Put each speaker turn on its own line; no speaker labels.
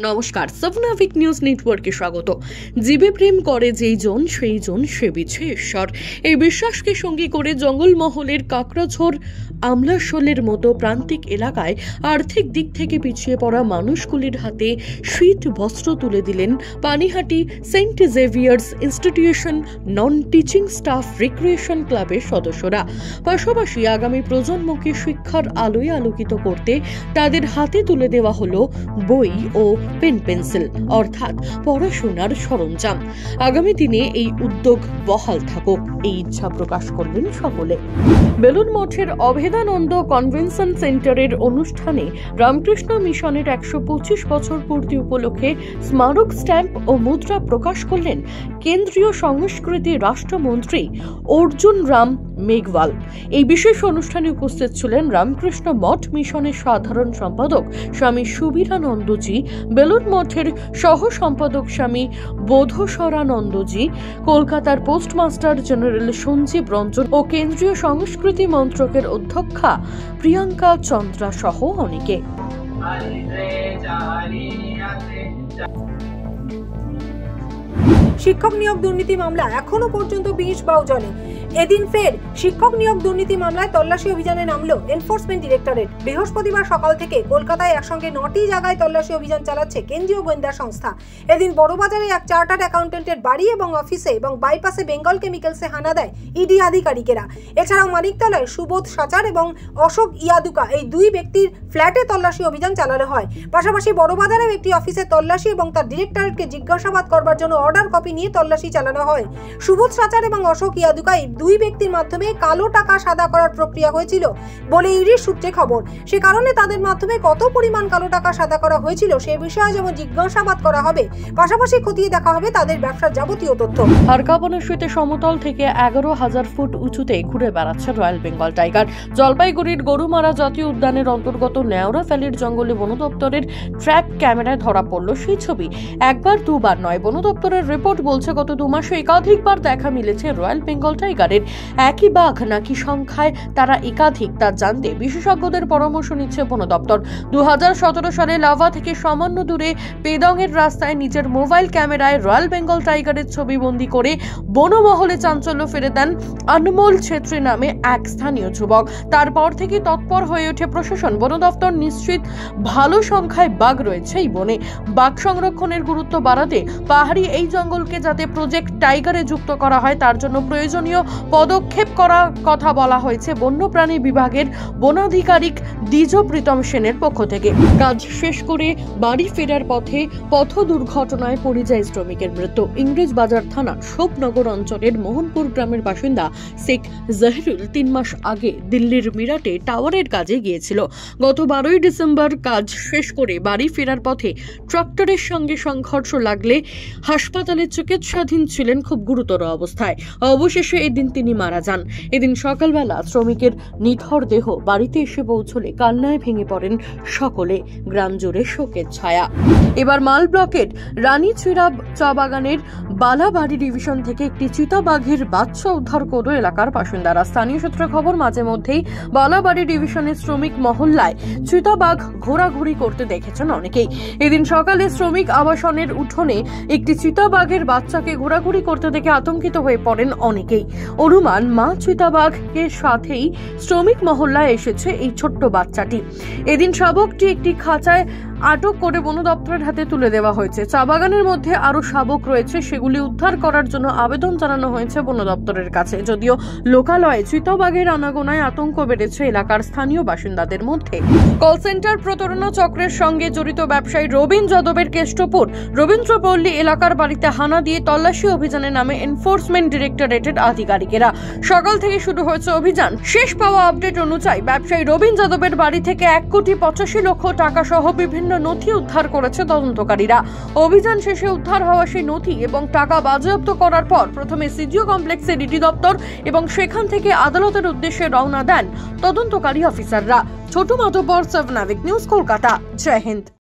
নমস্কার, সাবনাভিক নিউজ নেটওয়ার্কে স্বাগত। জীবে প্রেম করে যেই জন সেই জন সেবিছে ঈশ্বর, এই বিশ্বাসকে সঙ্গী করে জঙ্গলমহলের কাকড়াঝোড়, আমলাশোলের মতো প্রান্তিক এলাকায় আর্থিক দিক থেকে পিছিয়ে পড়া মানুষগুলির হাতে শীত বস্ত্র তুলে দিলেন Panihati Saint Xavier's Institution non teaching staff recreation ক্লাবের সদস্যরা। পাশাপাশি আগামী প্রজন্মকে শিক্ষার আলোয় আলোকিত করতে তাদের হাতে তুলে দেওয়া হলো বই ও পেন পেন্সিল অর্থাৎ পড়াশোনার সরঞ্জাম। আগামী দিনে এই উদ্যোগ বহাল থাকুক, এই ইচ্ছা প্রকাশ করলেন সকলে। বেলুড় মঠের অভেদানন্দ কনভেনশন সেন্টারের অনুষ্ঠানে রামকৃষ্ণ মিশনের 125 বছর পূর্তি উপলক্ষে স্মারক স্ট্যাম্প ও মুদ্রা প্রকাশ করলেন কেন্দ্রীয় সংস্কৃতি রাষ্ট্রমন্ত্রী অর্জুন রাম মেঘওয়াল। এই বিশেষ অনুষ্ঠানে উপস্থিত ছিলেন রামকৃষ্ণ মঠ মিশনের সাধারণ সম্পাদক স্বামী সুবীরানন্দজি, বেলুড় মঠের সহ সম্পাদক স্বামী বোধসরানন্দজি, কলকাতার পোস্টমাস্টার জেনারেল সঞ্জীব রঞ্জন ও কেন্দ্রীয় সংস্কৃতি মন্ত্রকের অধ্যক্ষা প্রিয়াঙ্কা চন্দ্রা সহ অনেকে।
শিক্ষক নিয়োগ দুর্নীতি মামলা এখনো পর্যন্ত 20 বাউ জলে। এদিন ফের শিক্ষক নিয়োগ দুর্নীতি মামলায় তল্লাশি অভিযানে নামলো এনফোর্সমেন্ট ডিরেক্টরেট। বৃহস্পতিবার সকাল থেকে কলকাতায় একসঙ্গে 9টি জায়গায় তল্লাশি অভিযান চালাচ্ছে কেন্দ্রীয় গোয়েন্দা সংস্থা। এদিন বড়বাজারে এক চার্টার্ড অ্যাকাউন্টেন্টের বাড়ি এবং অফিসে এবং বাইপাসে বেঙ্গল কেমিক্যালসে হানা দেয় ইডি আধিকারিকেরা। এছাড়াও মানিকতলায় সুবোধ সাচার এবং অশোক ইয়াদুকা এই দুই ব্যক্তির ফ্ল্যাটে তল্লাশি অভিযান চালানো হয়। পাশাপাশি বড়বাজারেও একটি অফিসে তল্লাশি এবং তার ডিরেক্টরেটকে জিজ্ঞাসাবাদ করবার জন্য অর্ডার কপি নিয়ে তল্লাশি চালানো হয়। সুবোধ সাচার এবং অশোক ইয়াদুকা এই দুই ব্যক্তির মাধ্যমে কালো টাকা সাদা করার প্রক্রিয়া হয়েছিল বলে ইডির সূত্রে খবর। সে কারণে তাদের মাধ্যমে কত পরিমাণ কালো টাকা সাদা করা হয়েছিল সে বিষয়ে যেমন জিজ্ঞাসাবাদ করা হবে, পাশাপাশি খতিয়ে দেখা হবে তাদের ব্যবসার যাবতীয় তথ্য।
হারকাপনের শীতে সমতল থেকে 11,000 ফুট উঁচুতে ঘুরে বেড়াচ্ছে রয়্যাল বেঙ্গল টাইগার। জলপাইগুড়ির গরুমারা জাতীয় উদ্যানের অন্তর্গত নেওড়া ভ্যালির জঙ্গলে বন দপ্তরের ট্র্যাপ ক্যামেরায় ধরা পড়ল সেই ছবি। একবার দুবার নয়, বন দপ্তরের রিপোর্ট বলছে গত 2 মাসে একাধিকবার দেখা মিলেছে রয়্যাল বেঙ্গল টাইগারের। একই বাঘ নাকি সংখ্যায় তারা একাধিক তা জানতে বিশেষজ্ঞদের পরামর্শ নিচ্ছে বন দপ্তর। 2017 সালে লাভা থেকে সামান্য দূরে পেদং এর রাস্তায় নিজের মোবাইল ক্যামেরায় রয়্যাল বেঙ্গল টাইগারের ছবি বন্দী করে বনমহলে চাঞ্চল্য ফেলে দেন অনমোল ছেত্রী নামে এক স্থানীয় যুবক। তারপর থেকে তৎপর হয়ে ওঠে প্রশাসন। বন দপ্তর নিশ্চিত ভালো সংখ্যায় বাঘ রয়েছে এই বনে। বাঘ সংরক্ষণের গুরুত্ব বাড়াতে পাহাড়ি এই জঙ্গলকে যাতে প্রজেক্ট টাইগারে যুক্ত করা হয় তার জন্য প্রয়োজনীয় পদক্ষেপ করার কথা বলা হয়েছে বন্যপ্রাণী বিভাগের বনাধিকারিক দ্বিজ প্রীতম সেনের পক্ষ থেকে। কাজ শেষ করে বাড়ি ফেরার পথে পথ দুর্ঘটনায় পরিযায়ী শ্রমিকের মৃত্যু। ইংরেজ বাজার থানা শোভনগর অঞ্চলের মোহনপুর গ্রামের বাসিন্দা শেখ জাহিরুল 3 মাস আগে দিল্লির মিরাটে টাওয়ারের কাজে গিয়েছিল। গত 12ই ডিসেম্বর কাজ শেষ করে বাড়ি ফেরার পথে ট্রাক্টরের সঙ্গে সংঘর্ষ লাগলে হাসপাতালে চিকিৎসাধীন ছিলেন খুব গুরুতর অবস্থায়। অবশেষে এদিন তিনি মারা যান। এদিন সকালবেলা শ্রমিকের নিথর দেহ বাড়িতে এসে পৌঁছলে কান্নায় ভেঙে পড়েন সকলে। গ্রাম জুড়ে শোকের ছায়া। এবার মাল ব্লকের রানীচিরা চা বাগানের বালাবাড়ি ডিভিশন থেকে একটি চিতাবাঘের বাচ্চা উদ্ধার করল এলাকার বাসিন্দারা। স্থানীয় সূত্রে খবর, মাঝে মধ্যেই বালাবাড়ি ডিভিশনের শ্রমিক মহল্লায় চিতাবাঘ ঘোরাঘুরি করতে দেখেছেন অনেকেই। এদিন সকালে শ্রমিক আবাসনের উঠোনে একটি চিতাবাঘের বাচ্চাকে ঘোরাঘুরি করতে দেখে আতঙ্কিত হয়ে পড়েন অনেকেই। অনুমান মা চিতাবাঘের সাথেই শ্রমিক মহল্লায় এসেছে এই ছোট্ট বাচ্চাটি। এদিন শাবকটি একটি খাঁচায় আটক করে বন দপ্তরের হাতে তুলে দেওয়া হয়েছে। চা বাগানের মধ্যে আরো শাবক রয়েছে, সেগুলি উদ্ধার করার জন্য আবেদন জানানো হয়েছে বন দপ্তরের কাছে। যদিও লোকালয়ে চিতাবাঘের আনাগোনায় আতঙ্ক বেড়েছে এলাকার স্থানীয় বাসিন্দাদের মধ্যে। কল সেন্টার প্রতারণা চক্রের সঙ্গে জড়িত ব্যবসায়ী রবীন যাদবের কেষ্টপুর রবীন্দ্রপল্লী এলাকার বাড়িতে হানা দিয়ে তল্লাশি অভিযানে নামে এনফোর্সমেন্ট ডিরেক্টরেটের আধিকারিকেরা। সকাল থেকে শুরু হয়েছে অভিযান। শেষ পাওয়া আপডেট অনুযায়ী ব্যবসায়ী রবীন যাদবের বাড়ি থেকে 1,85,00,000 টাকা সহ বিভিন্ন নথি উদ্ধার করেছে তদন্তকারীরা। অভিযান শেষে উদ্ধার হওয়া সেই নথি এবং টাকা বাজেয়াপ্ত করার পর প্রথমে সিজিও কমপ্লেক্সের ইডি দপ্তর এবং সেখান থেকে আদালতের উদ্দেশ্যে রওনা দেন তদন্তকারী অফিসাররা। ছোট মাধবর, সাবনাভিক নিউজ, কলকাতা। জয় হিন্দ।